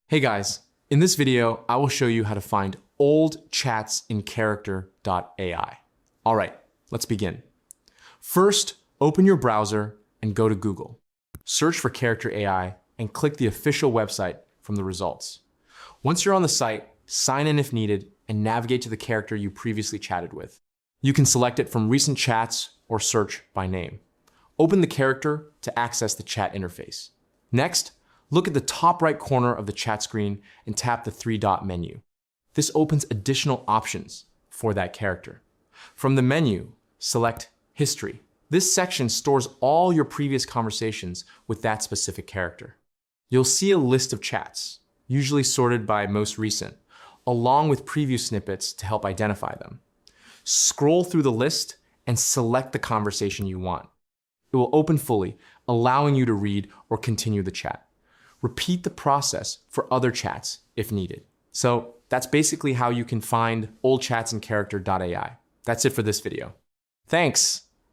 Hey guys, in this video, I will show you how to find old chats in character.ai. All right, let's begin. First, open your browser and go to Google. Search for character AI and click the official website from the results. Once you're on the site, sign in if needed and navigate to the character you previously chatted with. You can select it from recent chats or search by name. Open the character to access the chat interface. Next, look at the top right corner of the chat screen and tap the three-dot menu. This opens additional options for that character. From the menu, select History. This section stores all your previous conversations with that specific character. You'll see a list of chats, usually sorted by most recent, along with preview snippets to help identify them. Scroll through the list and select the conversation you want. It will open fully, allowing you to read or continue the chat. Repeat the process for other chats if needed. So that's basically how you can find old chats in character.ai. That's it for this video. Thanks.